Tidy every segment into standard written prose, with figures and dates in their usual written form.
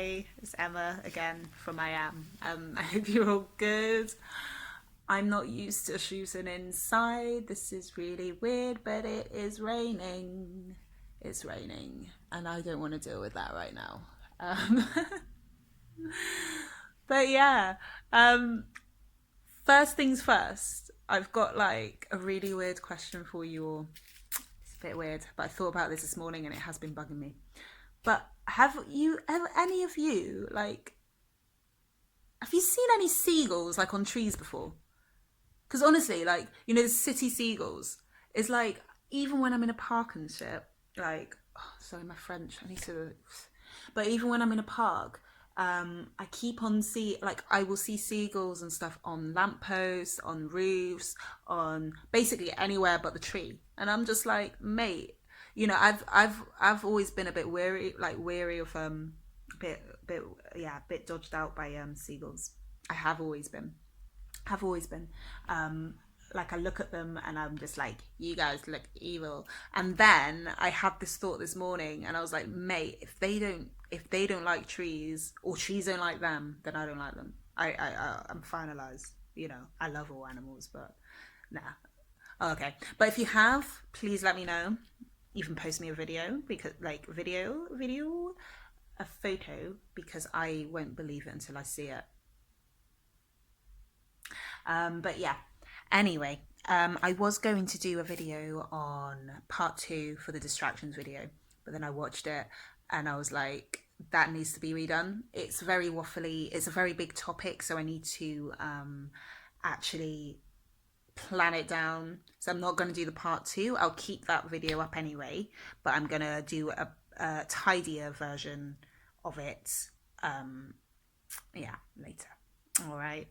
Hi, it's Emma again from I Am. I hope you're all good. I'm not used to shooting inside. This is really weird, but it is raining. It's raining, and I don't want to deal with that right now. Um, but yeah, um, first things first, I've got like a really weird question for you all. It's a bit weird, but I thought about this morning and it has been bugging me. But have you ever, any of you, like, have you seen any seagulls like on trees before? Because honestly, like, you know, the city seagulls, it's like, even when I'm in a park and shit, like, oh, sorry, my French, I need to, but even when I'm in a park, I keep on like, I will see seagulls and stuff on lampposts, on roofs, on basically anywhere but the tree. And I'm just like, mate, you know, I've always been a bit weary of bit yeah, a bit dodged out by seagulls. I have always been. Um, like I look at them and I'm just like, you guys look evil. And then I had this thought this morning, and I was like, mate, if they don't like trees, or trees don't like them, then I don't like them. I'm finalized. You know, I love all animals, but nah. Oh, okay, but if you have, please let me know. You can post me a video, because like a photo, because I won't believe it until I see it. But yeah, anyway, I was going to do a video on part two for the distractions video, but then I watched it and I was like, that needs to be redone. It's very waffly, it's a very big topic, so I need to actually plan it down. So I'm not going to do the part two. I'll keep that video up anyway, but I'm going to do a tidier version of it. Um, yeah, later. All right.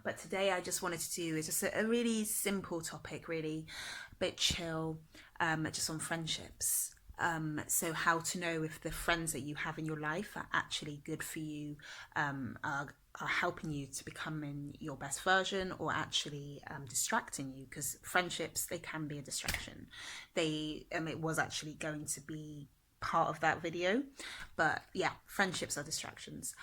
But today I just wanted to do is just a really simple topic, really a bit chill, just on friendships. So how to know if the friends that you have in your life are actually good for you, are helping you to become in your best version, or actually distracting you, because friendships, they can be a distraction. It was actually going to be part of that video, but yeah, friendships are distractions.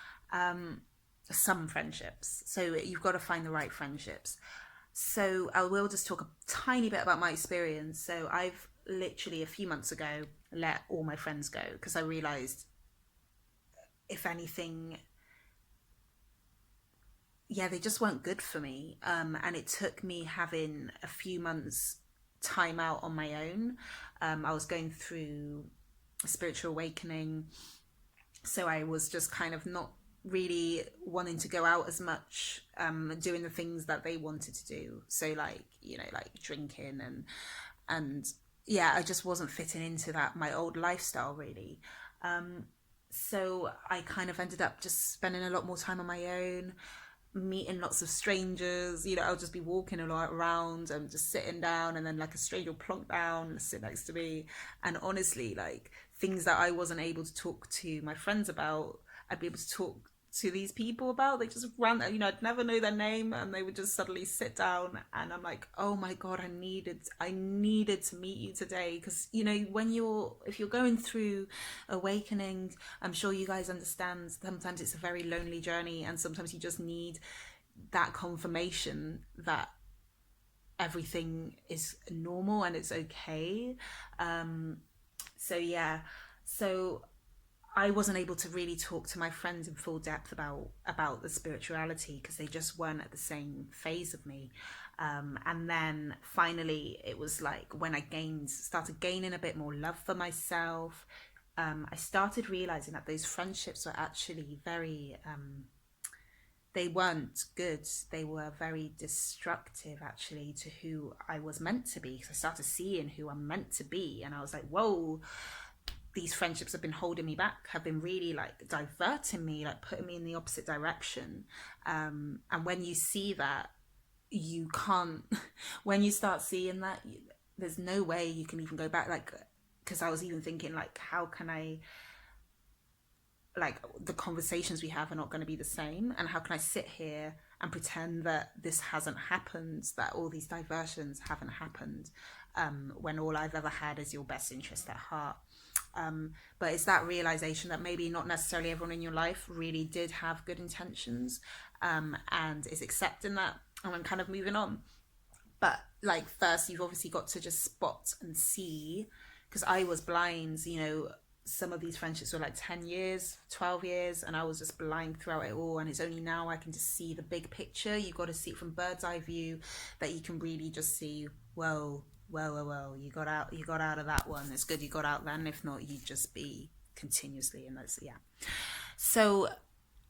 Some friendships. So you've got to find the right friendships. So I will just talk a tiny bit about my experience. So I've literally a few months ago let all my friends go, because I realized, if anything, yeah, they just weren't good for me. And it took me having a few months time out on my own. I was going through a spiritual awakening, so I was just kind of not really wanting to go out as much, doing the things that they wanted to do. So like, you know, like drinking and yeah, I just wasn't fitting into that, my old lifestyle, really. Um, so I kind of ended up just spending a lot more time on my own, meeting lots of strangers. You know, I'll just be walking a lot around and just sitting down, and then like a stranger will plonk down and sit next to me. And honestly, like, things that I wasn't able to talk to my friends about, I'd be able to talk to these people about. They just ran, you know, I'd never know their name, and they would just suddenly sit down, and I'm like, oh my god, I needed to meet you today. Because, you know, if you're going through awakening, I'm sure you guys understand, sometimes it's a very lonely journey, and sometimes you just need that confirmation that everything is normal and it's okay. So yeah, so I wasn't able to really talk to my friends in full depth about the spirituality, because they just weren't at the same phase of me. And then finally, it was like when I started gaining a bit more love for myself. I started realizing that those friendships were actually very, they weren't good. They were very destructive, actually, to who I was meant to be. Because I started seeing who I'm meant to be, and I was like, whoa, these friendships have been holding me back, have been really like diverting me, like putting me in the opposite direction. And when you see that, you can't, when you start seeing that, there's no way you can even go back. Like, because I was even thinking, like, how can I, like, the conversations we have are not going to be the same, and how can I sit here and pretend that this hasn't happened, that all these diversions haven't happened, when all I've ever had is your best interest at heart. But it's that realization that maybe not necessarily everyone in your life really did have good intentions, and is accepting that and then kind of moving on. But like, first you've obviously got to just spot and see, because I was blind, some of these friendships were like 10 years, 12 years, and I was just blind throughout it all. And it's only now I can just see the big picture. You've got to see it from bird's eye view, that you can really just see, well, you got out of that one. It's good you got out then. If not, you'd just be continuously in those. Yeah. So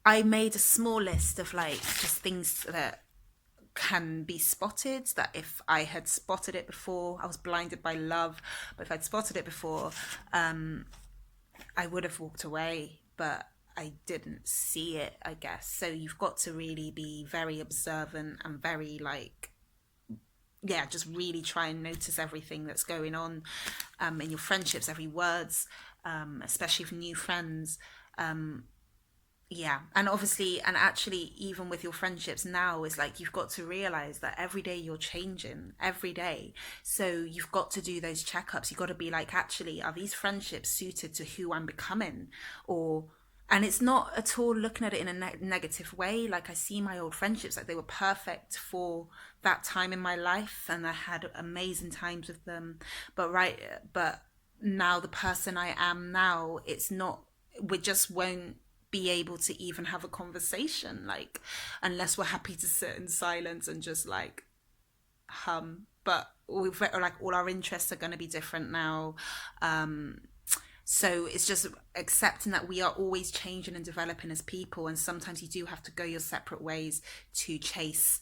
I made a small list of like just things that can be spotted, that if I had spotted it before, I was blinded by love, but if I'd spotted it before, I would have walked away, but I didn't see it, I guess. So you've got to really be very observant and very like, yeah, just really try and notice everything that's going on in your friendships, every words, especially for new friends. Yeah, and obviously, and actually, even with your friendships now, is like you've got to realize that every day you're changing, every day. So you've got to do those checkups. You've got to be like, actually, are these friendships suited to who I'm becoming? And it's not at all looking at it in a negative way. Like, I see my old friendships, like they were perfect for that time in my life, and I had amazing times with them. But now the person I am now, it's not. We just won't be able to even have a conversation, like, unless we're happy to sit in silence and just like but we've like all our interests are going to be different now. So it's just accepting that we are always changing and developing as people, and sometimes you do have to go your separate ways to chase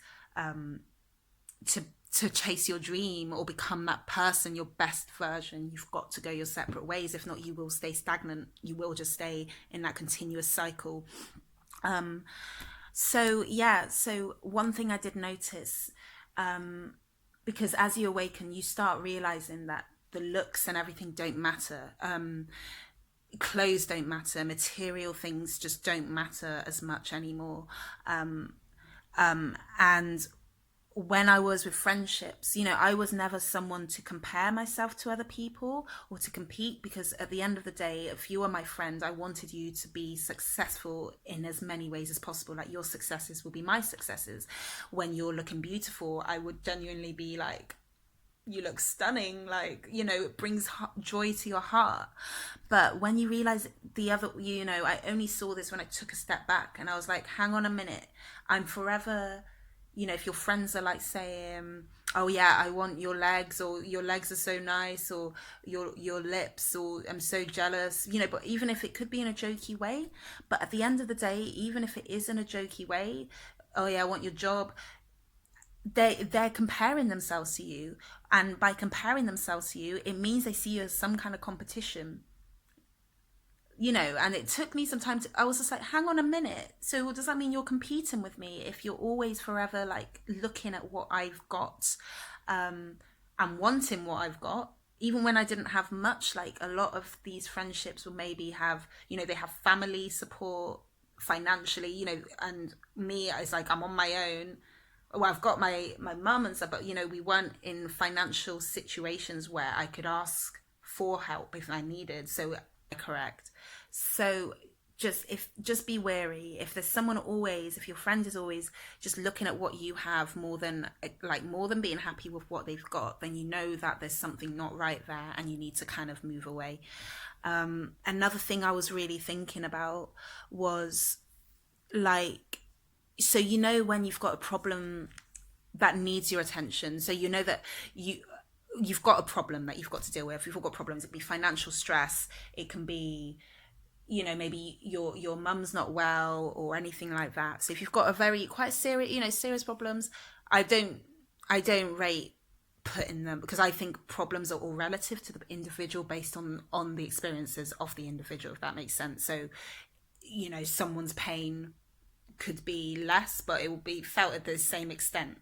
to chase your dream or become that person, your best version. You've got to go your separate ways. If not, you will stay stagnant. You will just stay in that continuous cycle. So one thing I did notice, because as you awaken, you start realizing that the looks and everything don't matter. Clothes don't matter. Material things just don't matter as much anymore. And when I was with friendships, I was never someone to compare myself to other people or to compete, because at the end of the day, if you are my friend, I wanted you to be successful in as many ways as possible. Like, your successes will be my successes. When you're looking beautiful, I would genuinely be like, you look stunning, like, it brings joy to your heart. But when you realize the other, I only saw this when I took a step back, and I was like, hang on a minute, I'm forever, if your friends are like saying, oh yeah, I want your legs, or your legs are so nice, or your lips, or I'm so jealous, but even if it could be in a jokey way, but at the end of the day, even if it is in a jokey way, oh yeah, I want your job, they're comparing themselves to you, and by comparing themselves to you, it means they see you as some kind of competition. And it took me some time I was just like, hang on a minute, so does that mean you're competing with me if you're always forever like looking at what I've got, and wanting what I've got, even when I didn't have much? Like, a lot of these friendships will maybe have, they have family support financially, and me, it's like I'm on my own. Well, I've got my mum and stuff, but we weren't in financial situations where I could ask for help if I needed. So correct. So just be wary. If there's someone always, if your friend is always just looking at what you have more than being happy with what they've got, then you know that there's something not right there, and you need to kind of move away. Another thing I was really thinking about was like, so when you've got a problem that needs your attention, so that you've got a problem that you've got to deal with. You've all got problems. It can be financial stress. It can be, maybe your mum's not well or anything like that. So if you've got a very quite serious, serious problems, I don't rate putting them, because I think problems are all relative to the individual based on the experiences of the individual, if that makes sense. So, someone's pain could be less, but it will be felt at the same extent.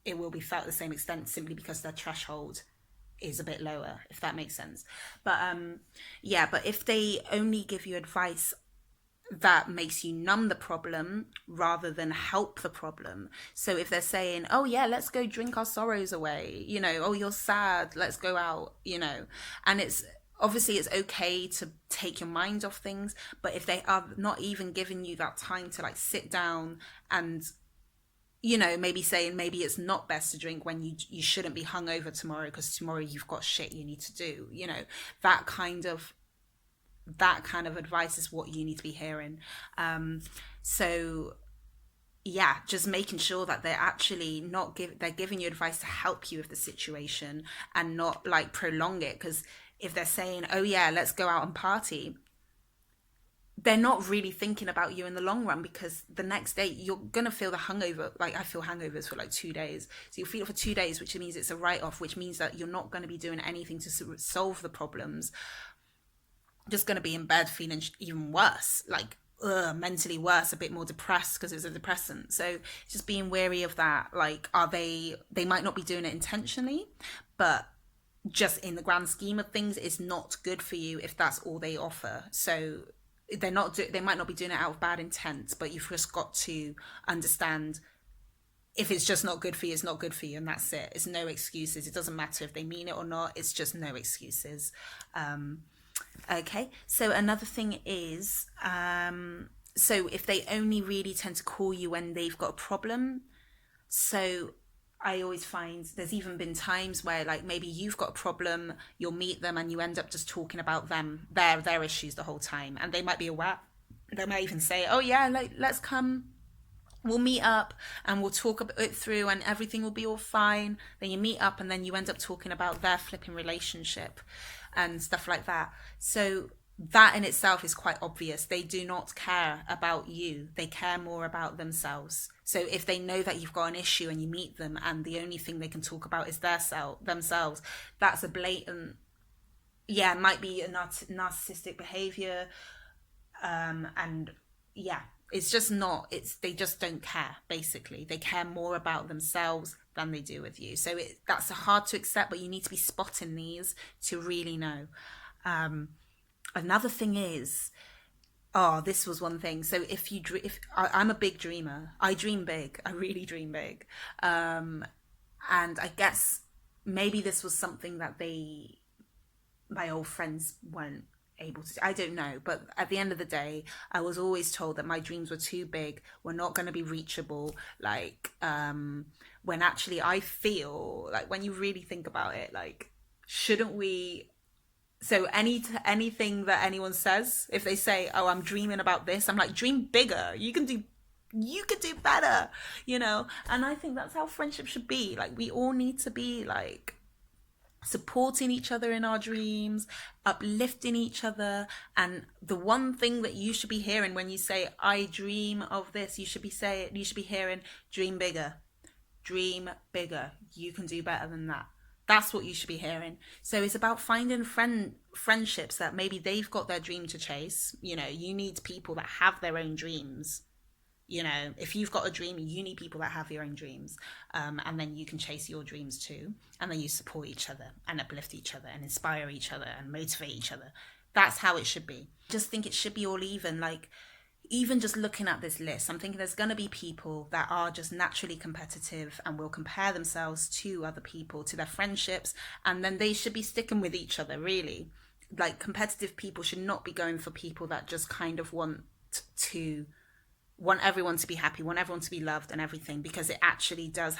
It will be felt the same extent simply because their threshold is a bit lower, if that makes sense. But but if they only give you advice that makes you numb the problem rather than help the problem. So if they're saying, oh yeah, let's go drink our sorrows away, oh, you're sad, let's go out, and it's obviously it's okay to take your mind off things, but if they are not even giving you that time to like sit down and, maybe saying maybe it's not best to drink when you shouldn't be hungover tomorrow because tomorrow you've got shit you need to do, that kind of that kind of advice is what you need to be hearing. So yeah, just making sure that they're actually not they're giving you advice to help you with the situation and not like prolong it. Because if they're saying, oh yeah, let's go out and party, they're not really thinking about you in the long run, because the next day you're gonna feel the hangover. Like I feel hangovers for like 2 days, so you'll feel it for 2 days, which means it's a write-off, which means that you're not going to be doing anything to solve the problems. Just going to be in bed feeling even worse, like mentally worse, a bit more depressed because it's a depressant. So just being wary of that. Like, they might not be doing it intentionally, but just in the grand scheme of things, it's not good for you if that's all they offer. So they might not be doing it out of bad intent, but you've just got to understand, if it's just not good for you, it's not good for you, and that's it. It's no excuses. It doesn't matter if they mean it or not. It's just no excuses. Okay, so another thing is, so if they only really tend to call you when they've got a problem, so I always find there's even been times where like maybe you've got a problem, you'll meet them and you end up just talking about their issues the whole time, and they might be aware. They might even say, oh yeah, like let's come, we'll meet up and we'll talk it through and everything will be all fine. Then you meet up and then you end up talking about their flipping relationship and stuff like that. So that in itself is quite obvious. They do not care about you. They care more about themselves. So if they know that you've got an issue and you meet them and the only thing they can talk about is themselves, that's a blatant, yeah, it might be a narcissistic behavior. And yeah, it's just not, they just don't care. Basically they care more about themselves than they do with you. So that's hard to accept, but you need to be spotting these to really know. Another thing is, this was one thing. So if I'm a big dreamer, I dream big, I really dream big. And I guess maybe this was something that my old friends weren't able to do. I don't know, but at the end of the day, I was always told that my dreams were too big, were not going to be reachable. Like, when actually I feel like, when you really think about it, like, shouldn't we? So anything that anyone says, if they say, oh, I'm dreaming about this, I'm like, dream bigger. You could do better, And I think that's how friendship should be. Like, we all need to be like supporting each other in our dreams, uplifting each other. And the one thing that you should be hearing when you say, I dream of this, you should be hearing, dream bigger. Dream bigger. You can do better than that. That's what you should be hearing. So it's about finding friendships that maybe they've got their dream to chase. You need people that have their own dreams. If you've got a dream, you need people that have your own dreams. And then you can chase your dreams too. And then you support each other and uplift each other and inspire each other and motivate each other. That's how it should be. Just think it should be all even. Like, even just looking at this list, I'm thinking there's going to be people that are just naturally competitive and will compare themselves to other people, to their friendships, and then they should be sticking with each other, really. Like, competitive people should not be going for people that just kind of want everyone to be happy, want everyone to be loved and everything, because it actually does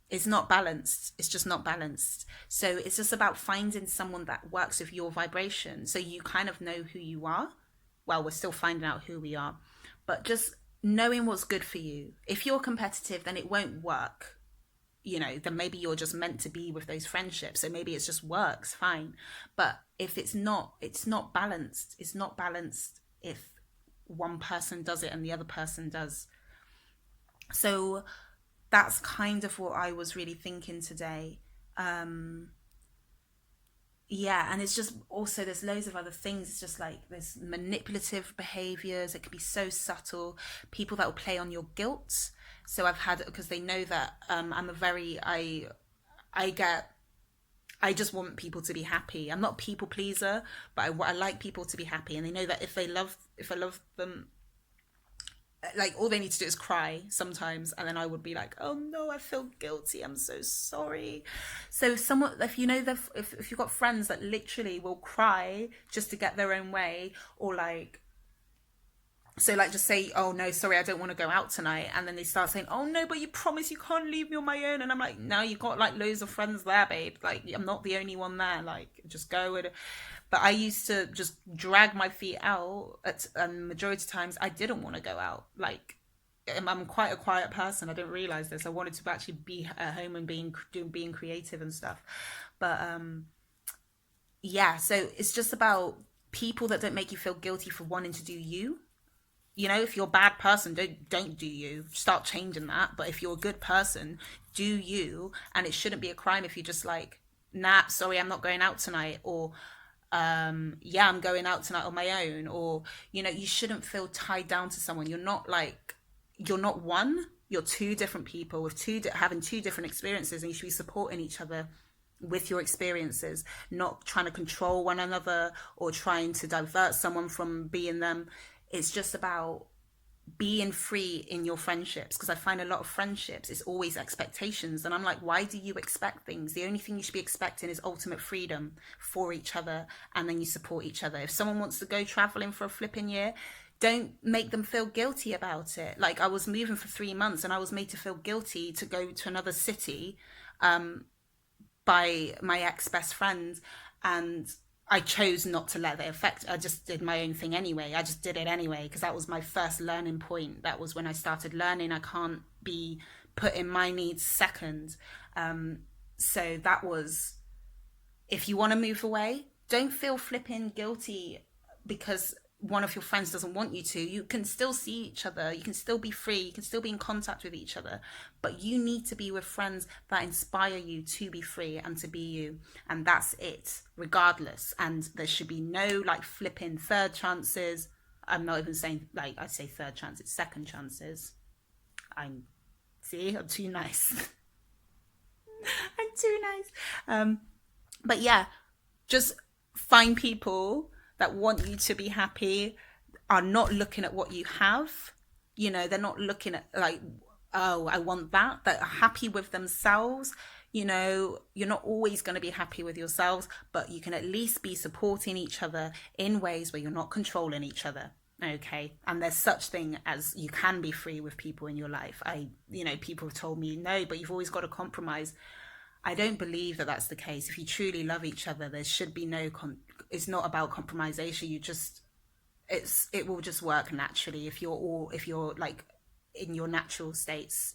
it's not balanced. It's just not balanced. So it's just about finding someone that works with your vibration, so you kind of know who you are. Well, we're still finding out who we are, but just knowing what's good for you. If you're competitive, then it won't work. Then maybe you're just meant to be with those friendships. So maybe it just works fine. But if it's not balanced. It's not balanced if one person does it and the other person does. So that's kind of what I was really thinking today. Yeah, and it's just also, there's loads of other things. It's just like there's manipulative behaviors. It can be so subtle. People that will play on your guilt. So I've had, because they know that I just want people to be happy. I'm not a people pleaser, but I like people to be happy, and they know that if I love them like all they need to do is cry sometimes, and then I would be like, oh no, I feel guilty, I'm so sorry. So if someone, if you know that, if you've got friends that literally will cry just to get their own way, or like, so like just say, oh no, sorry, I don't want to go out tonight, and then they start saying, oh no, but you promise you can't leave me on my own, and I'm like, no, you've got like loads of friends there, babe, like I'm not the only one there, like just go. And but I used to just drag my feet out at, and majority of times I didn't want to go out. Like I'm quite a quiet person. I didn't realize this. I wanted to actually be at home and being creative and stuff. But yeah, so it's just about people that don't make you feel guilty for wanting to do you. You know, if you're a bad person, don't do you. Start changing that. But if you're a good person, do you. And it shouldn't be a crime if you just like, nah, sorry, I'm not going out tonight, or yeah, I'm going out tonight on my own, or you know, you shouldn't feel tied down to someone. You're not like, you're not one. You're two different people with having two different experiences, and you should be supporting each other with your experiences, not trying to control one another or trying to divert someone from being them. It's just about being free in your friendships, because I find a lot of friendships is always expectations, and I'm like, why do you expect things? The only thing you should be expecting is ultimate freedom for each other, and then you support each other. If someone wants to go traveling for a flipping year, don't make them feel guilty about it. Like I was moving for 3 months and I was made to feel guilty to go to another city by my ex best friend, and I chose not to let it affect. I just did my own thing anyway. I just did it anyway because that was my first learning point. That was when I started learning I can't be putting my needs second. So that was, if you want to move away, don't feel flipping guilty because one of your friends doesn't want you to. You can still see each other, you can still be free, you can still be in contact with each other, but you need to be with friends that inspire you to be free and to be you, and that's it regardless. And there should be no like flipping third chances. I'm not even saying, like, I say third chance, it's second chances. I'm too nice. I'm too nice. But yeah, just find people that want you to be happy, are not looking at what you have. You know, they're not looking at like, oh, I want that. That are happy with themselves. You know, you're not always going to be happy with yourselves, but you can at least be supporting each other in ways where you're not controlling each other. Okay. And there's such thing as you can be free with people in your life. People have told me, no, but you've always got to compromise. I don't believe that that's the case. If you truly love each other, there should be no it's not about compromisation. It will just work naturally if you're like in your natural states.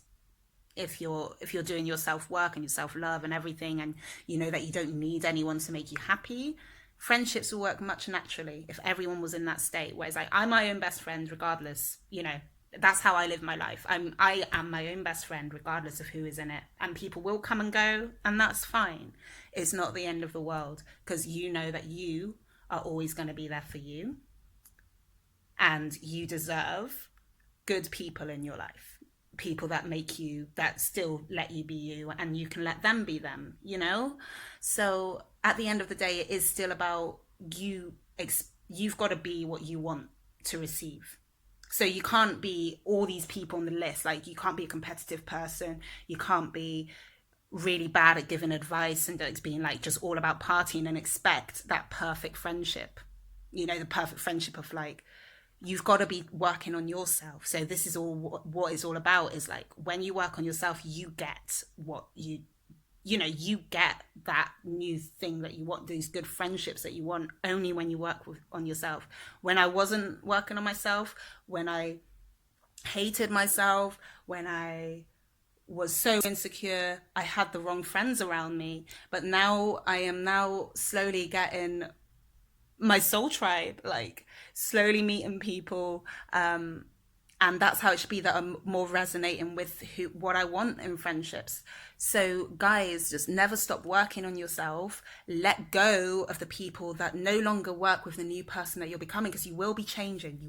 If you're doing your self-work and your self-love and everything, and you know that you don't need anyone to make you happy, friendships will work much naturally if everyone was in that state where it's like, I'm my own best friend regardless. You know, that's how I live my life. I am my own best friend regardless of who is in it, and people will come and go, and that's fine. It's not the end of the world, because you know that you are always going to be there for you, and you deserve good people in your life, people that that still let you be you, and you can let them be them, you know. So at the end of the day, it is still about you've got to be what you want to receive. So you can't be all these people on the list. Like, you can't be a competitive person. You can't be really bad at giving advice and it's being like just all about partying and expect that perfect friendship. You know, the perfect friendship of like, you've got to be working on yourself. So this is all what it's all about, is like, when you work on yourself, you get what you get that new thing that you want, these good friendships that you want, only when you work on yourself. When I wasn't working on myself, when I hated myself, when I was so insecure, I had the wrong friends around me. But now I am slowly getting my soul tribe, like slowly meeting people, and that's how it should be, that I'm more resonating with what I want in friendships. So guys, just never stop working on yourself. Let go of the people that no longer work with the new person that you're becoming, because you will be changing,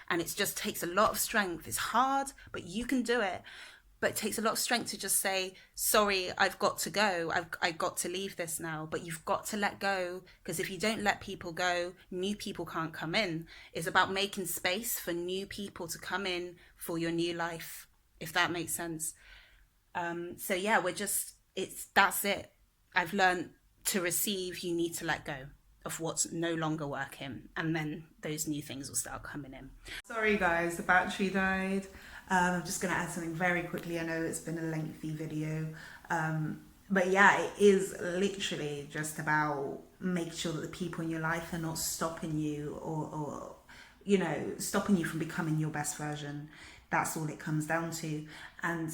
and it just takes a lot of strength. It's hard, but you can do it. but it takes a lot of strength to just say, sorry, I've got to go. I've got to leave this now. But you've got to let go, because if you don't let people go, new people can't come in. It's about making space for new people to come in for your new life, if that makes sense. So yeah, that's it. I've learned to receive, you need to let go of what's no longer working, and then those new things will start coming in. Sorry guys, the battery died. I'm just going to add something very quickly. I know it's been a lengthy video, but yeah, it is literally just about making sure that the people in your life are not stopping you, or you know, stopping you from becoming your best version. That's all it comes down to. And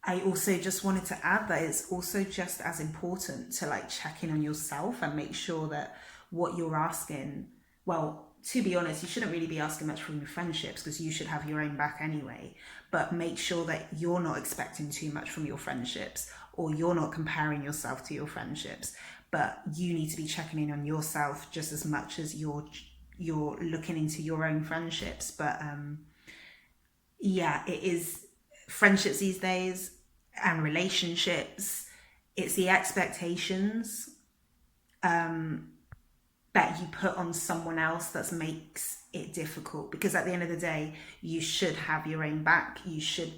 I also just wanted to add that it's also just as important to like check in on yourself and make sure that what you're asking, well, to be honest, you shouldn't really be asking much from your friendships, because you should have your own back anyway. But make sure that you're not expecting too much from your friendships, or you're not comparing yourself to your friendships. But you need to be checking in on yourself just as much as you're looking into your own friendships. But yeah, it is friendships these days and relationships. It's the expectations that you put on someone else that makes it difficult, because at the end of the day, you should have your own back. You should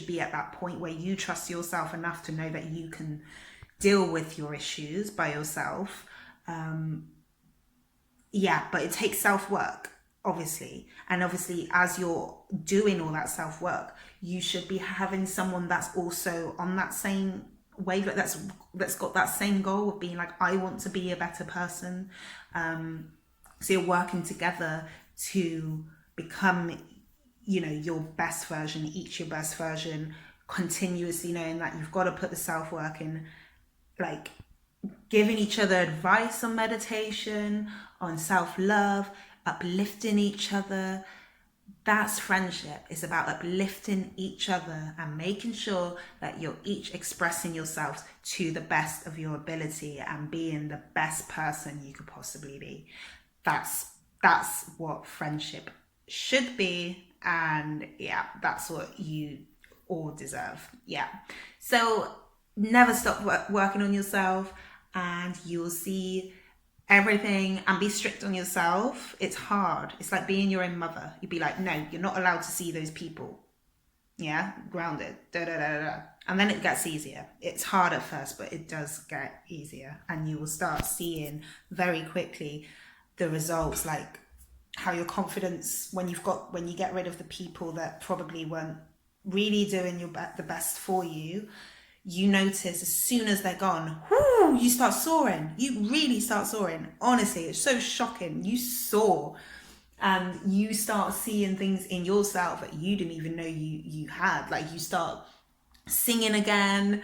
be at that point where you trust yourself enough to know that you can deal with your issues by yourself. Yeah, but it takes self-work, obviously. And obviously, as you're doing all that self-work, you should be having someone that's also on that same wave, that's got that same goal of being like, I want to be a better person. So you're working together to become, you know, your best version, each your best version, continuously knowing that you've got to put the self-work in, like giving each other advice on meditation, on self-love, uplifting each other. That's friendship. It's about uplifting each other and making sure that you're each expressing yourselves to the best of your ability and being the best person you could possibly be. That's what friendship should be. And yeah, that's what you all deserve. Yeah. So never stop working on yourself, and you'll see everything. And be strict on yourself. It's hard. It's like being your own mother. You'd be like, no, you're not allowed to see those people. Yeah, grounded. And then it gets easier. It's hard at first, but it does get easier, and you will start seeing very quickly the results, like how your confidence, when you get rid of the people that probably weren't really doing the best for you, you notice as soon as they're gone, whoo, you start soaring. You really start soaring. Honestly, it's so shocking. You soar, and you start seeing things in yourself that you didn't even know you had. Like, you start singing again.